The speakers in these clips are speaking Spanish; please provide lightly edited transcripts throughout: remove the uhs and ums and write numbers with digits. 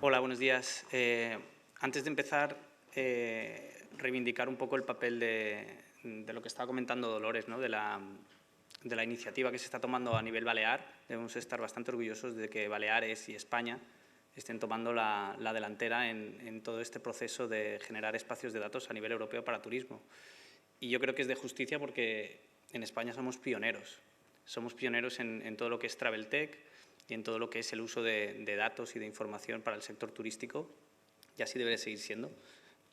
Hola, buenos días. Antes de empezar, reivindicar un poco el papel de lo que estaba comentando Dolores, ¿no? de la iniciativa que se está tomando a nivel balear. Debemos estar bastante orgullosos de que Baleares y España estén tomando la delantera en todo este proceso de generar espacios de datos a nivel europeo para turismo. Y yo creo que es de justicia porque en España somos pioneros. Somos pioneros en todo lo que es Travel Tech y en todo lo que es el uso de datos y de información para el sector turístico, y así debe seguir siendo,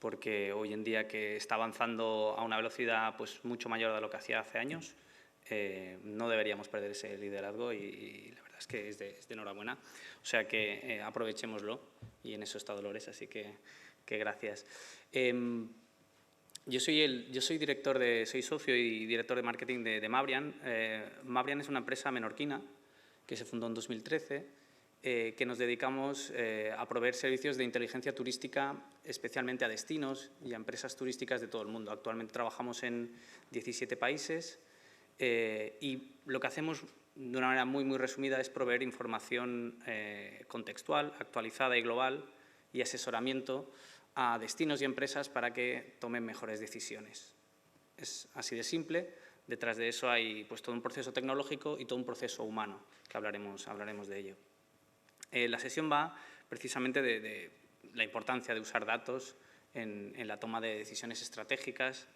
porque hoy en día que está avanzando a una velocidad pues, mucho mayor de lo que hacía hace años, no deberíamos perder ese liderazgo y la verdad es que es de enhorabuena. O sea que aprovechémoslo y en eso está Dolores, así que gracias. Yo soy socio y director de marketing de Mabrian. Mabrian es una empresa menorquina que se fundó en 2013, que nos dedicamos a proveer servicios de inteligencia turística, especialmente a destinos y a empresas turísticas de todo el mundo. Actualmente trabajamos en 17 países y lo que hacemos de una manera muy resumida es proveer información contextual, actualizada y global y asesoramiento a destinos y empresas para que tomen mejores decisiones. Es así de simple. Detrás de eso hay pues, todo un proceso tecnológico y todo un proceso humano, que hablaremos de ello. La sesión va precisamente de la importancia de usar datos en la toma de decisiones estratégicas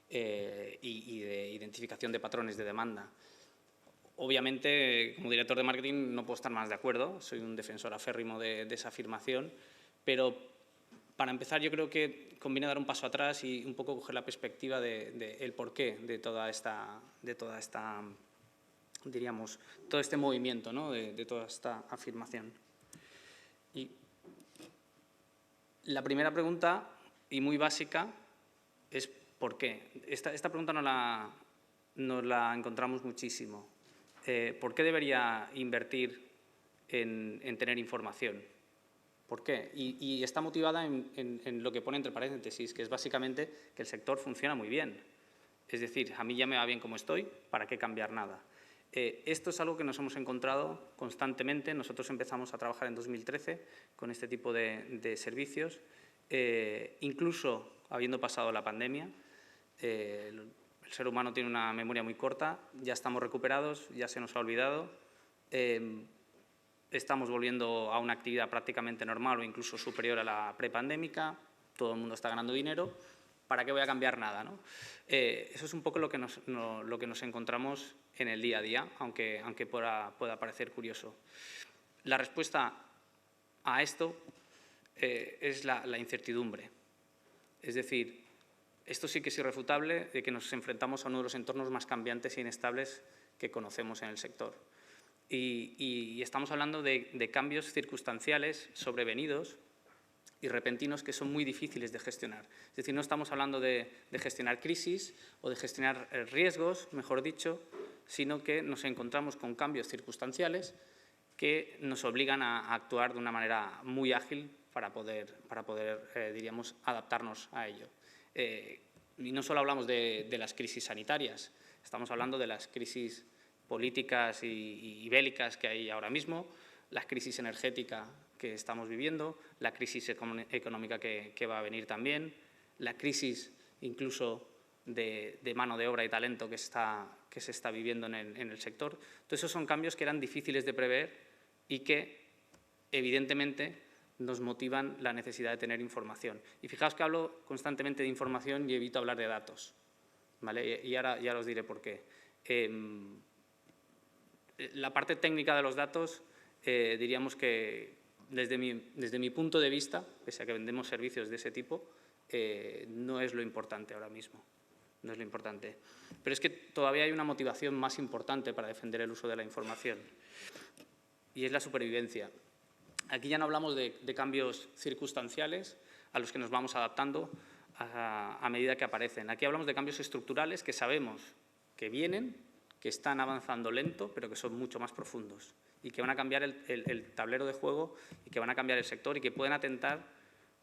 y de identificación de patrones de demanda. Obviamente, como director de marketing no puedo estar más de acuerdo, soy un defensor aférrimo de esa afirmación, pero para empezar, yo creo que conviene dar un paso atrás y un poco coger la perspectiva del porqué de toda esta, diríamos, todo este movimiento, ¿no? de toda esta afirmación. Y la primera pregunta, y muy básica, es ¿por qué? Esta pregunta nos la encontramos muchísimo. ¿Por qué debería invertir en tener información? ¿Por qué? Y está motivada en lo que pone entre paréntesis, que es básicamente que el sector funciona muy bien. Es decir, a mí ya me va bien como estoy, ¿para qué cambiar nada? Esto es algo que nos hemos encontrado constantemente. Nosotros empezamos a trabajar en 2013 con este tipo de servicios, incluso habiendo pasado la pandemia. El ser humano tiene una memoria muy corta, ya estamos recuperados, ya se nos ha olvidado. Estamos volviendo a una actividad prácticamente normal o incluso superior a la prepandémica, todo el mundo está ganando dinero, ¿para qué voy a cambiar nada? ¿no? Eso es un poco lo que nos encontramos en el día a día, aunque pueda parecer curioso. La respuesta a esto es la incertidumbre. Es decir, esto sí que es irrefutable de que nos enfrentamos a uno de los entornos más cambiantes e inestables que conocemos en el sector. Y estamos hablando de cambios circunstanciales sobrevenidos y repentinos que son muy difíciles de gestionar. Es decir, no estamos hablando de gestionar crisis o de gestionar riesgos, mejor dicho, sino que nos encontramos con cambios circunstanciales que nos obligan a actuar de una manera muy ágil para poder diríamos, adaptarnos a ello. Y no solo hablamos de las crisis sanitarias, estamos hablando de las crisis políticas y bélicas que hay ahora mismo, la crisis energética que estamos viviendo, la crisis económica que va a venir también, la crisis incluso de mano de obra y talento que se está viviendo en el sector. Todos esos son cambios que eran difíciles de prever y que, evidentemente, nos motivan la necesidad de tener información. Y fijaos que hablo constantemente de información y evito hablar de datos, ¿vale? Y ahora ya os diré por qué. La parte técnica de los datos, diríamos que desde mi punto de vista, pese a que vendemos servicios de ese tipo, no es lo importante ahora mismo. No es lo importante. Pero es que todavía hay una motivación más importante para defender el uso de la información y es la supervivencia. Aquí ya no hablamos de cambios circunstanciales a los que nos vamos adaptando a medida que aparecen. Aquí hablamos de cambios estructurales que sabemos que vienen, que están avanzando lento, pero que son mucho más profundos y que van a cambiar el tablero de juego y que van a cambiar el sector y que pueden atentar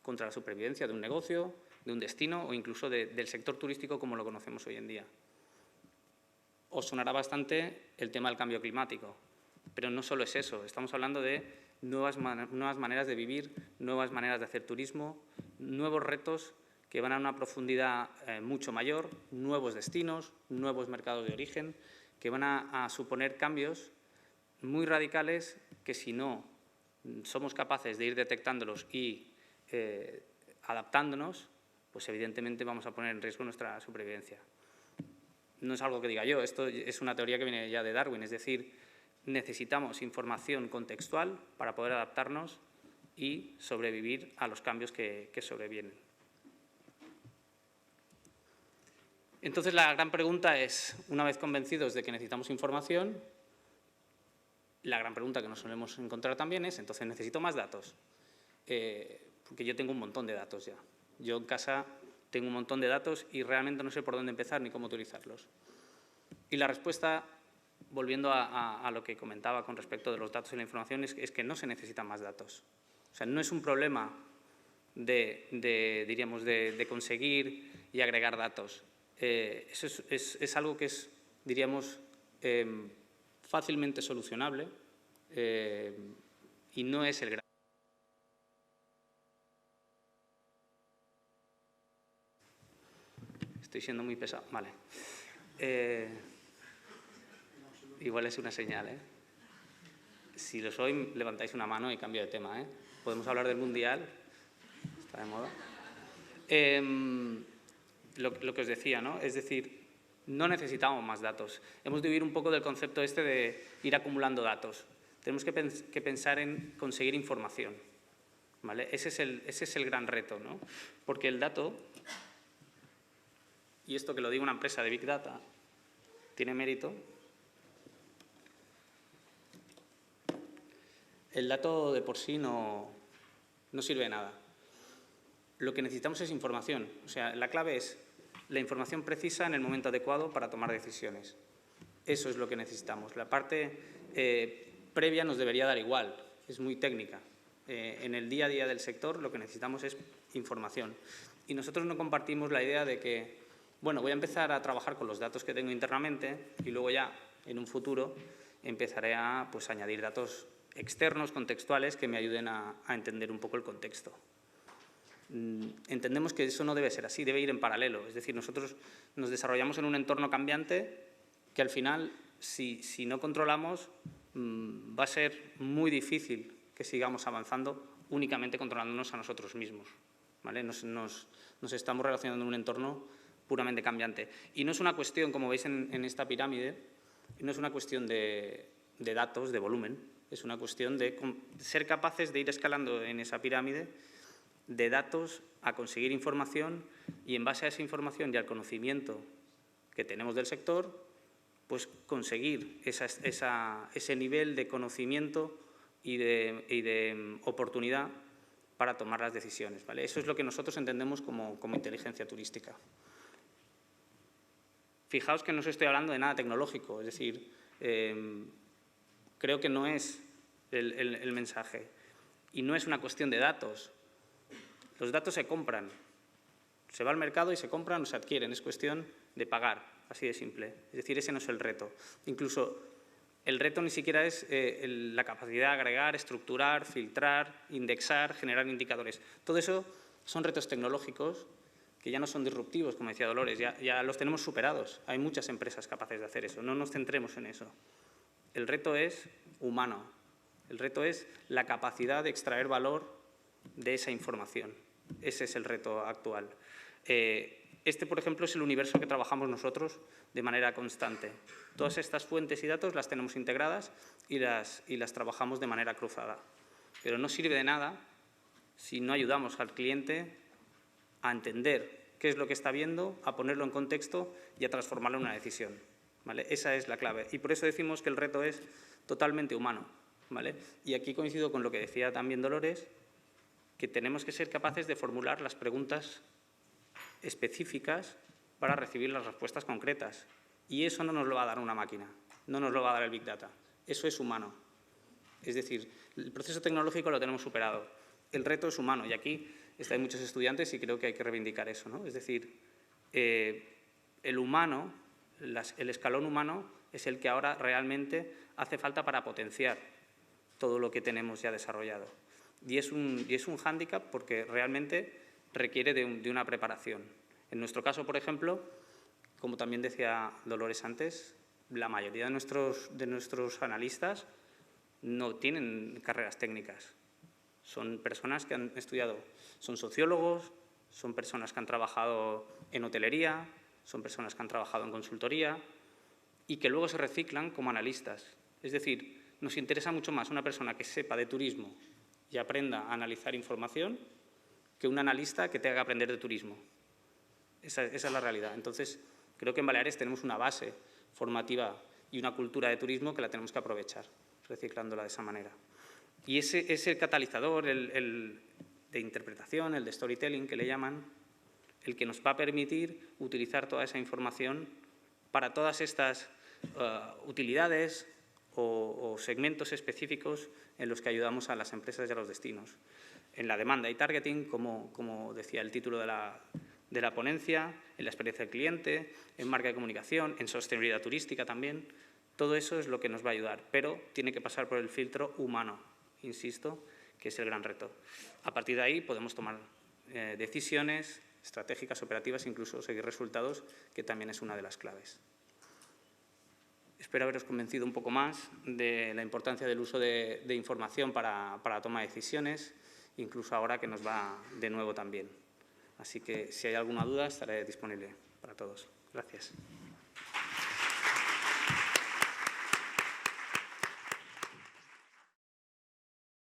contra la supervivencia de un negocio, de un destino o incluso del sector turístico como lo conocemos hoy en día. Os sonará bastante el tema del cambio climático, pero no solo es eso, estamos hablando de nuevas maneras de vivir, nuevas maneras de hacer turismo, nuevos retos que van a una profundidad mucho mayor, nuevos destinos, nuevos mercados de origen, que van a suponer cambios muy radicales que, si no somos capaces de ir detectándolos y adaptándonos, pues evidentemente vamos a poner en riesgo nuestra supervivencia. No es algo que diga yo, esto es una teoría que viene ya de Darwin, es decir, necesitamos información contextual para poder adaptarnos y sobrevivir a los cambios que sobrevienen. Entonces, la gran pregunta es, una vez convencidos de que necesitamos información, la gran pregunta que nos solemos encontrar también es, entonces, ¿necesito más datos? Porque yo tengo un montón de datos ya. Yo en casa tengo un montón de datos y realmente no sé por dónde empezar ni cómo utilizarlos. Y la respuesta, volviendo a lo que comentaba con respecto de los datos y la información, es que no se necesitan más datos. O sea, no es un problema de conseguir y agregar datos. Eso es algo que es, diríamos, fácilmente solucionable y no es el gran... Estoy siendo muy pesado. Vale. Igual es una señal, ¿eh? Si lo soy, levantáis una mano y cambio de tema, ¿eh? Podemos hablar del Mundial. Está de moda. Lo que os decía, ¿no? Es decir, no necesitamos más datos. Hemos de huir un poco del concepto este de ir acumulando datos. Tenemos que pensar en conseguir información, ¿vale? Ese es el gran reto, ¿no? Porque el dato, y esto que lo diga una empresa de Big Data, tiene mérito. El dato de por sí no sirve de nada. Lo que necesitamos es información. O sea, la clave es la información precisa en el momento adecuado para tomar decisiones. Eso es lo que necesitamos. La parte previa nos debería dar igual, es muy técnica. En el día a día del sector lo que necesitamos es información. Y nosotros no compartimos la idea de que, bueno, voy a empezar a trabajar con los datos que tengo internamente y luego ya, en un futuro, empezaré a añadir datos externos, contextuales, que me ayuden a entender un poco el contexto. Entendemos que eso no debe ser así, debe ir en paralelo. Es decir, nosotros nos desarrollamos en un entorno cambiante que al final, si no controlamos, va a ser muy difícil que sigamos avanzando únicamente controlándonos a nosotros mismos, ¿vale? Nos estamos relacionando en un entorno puramente cambiante. Y no es una cuestión, como veis en esta pirámide, no es una cuestión de datos, de volumen, es una cuestión de ser capaces de ir escalando en esa pirámide de datos a conseguir información y, en base a esa información y al conocimiento que tenemos del sector, pues conseguir ese nivel de conocimiento y de oportunidad para tomar las decisiones, ¿vale? Eso es lo que nosotros entendemos como inteligencia turística. Fijaos que no os estoy hablando de nada tecnológico, es decir, creo que no es el mensaje. Y no es una cuestión de datos. Los datos se compran. Se va al mercado y se compran o se adquieren. Es cuestión de pagar, así de simple. Es decir, ese no es el reto. Incluso el reto ni siquiera es la capacidad de agregar, estructurar, filtrar, indexar, generar indicadores. Todo eso son retos tecnológicos que ya no son disruptivos, como decía Dolores, ya los tenemos superados. Hay muchas empresas capaces de hacer eso. No nos centremos en eso. El reto es humano. El reto es la capacidad de extraer valor de esa información. Ese es el reto actual. Este, por ejemplo, es el universo que trabajamos nosotros de manera constante. Todas estas fuentes y datos las tenemos integradas y las trabajamos de manera cruzada. Pero no sirve de nada si no ayudamos al cliente a entender qué es lo que está viendo, a ponerlo en contexto y a transformarlo en una decisión, ¿vale? Esa es la clave. Y por eso decimos que el reto es totalmente humano, ¿vale? Y aquí coincido con lo que decía también Dolores, que tenemos que ser capaces de formular las preguntas específicas para recibir las respuestas concretas. Y eso no nos lo va a dar una máquina, no nos lo va a dar el Big Data. Eso es humano. Es decir, el proceso tecnológico lo tenemos superado. El reto es humano y aquí hay muchos estudiantes y creo que hay que reivindicar eso, ¿no? Es decir, el humano, el escalón humano es el que ahora realmente hace falta para potenciar todo lo que tenemos ya desarrollado. Y es un hándicap porque realmente requiere de una preparación. En nuestro caso, por ejemplo, como también decía Dolores antes, la mayoría de nuestros analistas no tienen carreras técnicas. Son personas que han estudiado, son sociólogos, son personas que han trabajado en hotelería, son personas que han trabajado en consultoría y que luego se reciclan como analistas. Es decir, nos interesa mucho más una persona que sepa de turismo y aprenda a analizar información que un analista que tenga que aprender de turismo. Esa es la realidad. Entonces, creo que en Baleares tenemos una base formativa y una cultura de turismo que la tenemos que aprovechar, reciclándola de esa manera. Y ese catalizador, el de interpretación, el de storytelling, que le llaman, el que nos va a permitir utilizar toda esa información para todas estas utilidades o segmentos específicos en los que ayudamos a las empresas y a los destinos. En la demanda y targeting, como decía el título de la ponencia, en la experiencia del cliente, en marca de comunicación, en sostenibilidad turística también. Todo eso es lo que nos va a ayudar, pero tiene que pasar por el filtro humano, insisto, que es el gran reto. A partir de ahí podemos tomar decisiones estratégicas, operativas, incluso seguir resultados, que también es una de las claves. Espero haberos convencido un poco más de la importancia del uso de información para la toma de decisiones, incluso ahora que nos va de nuevo también. Así que si hay alguna duda estaré disponible para todos. Gracias.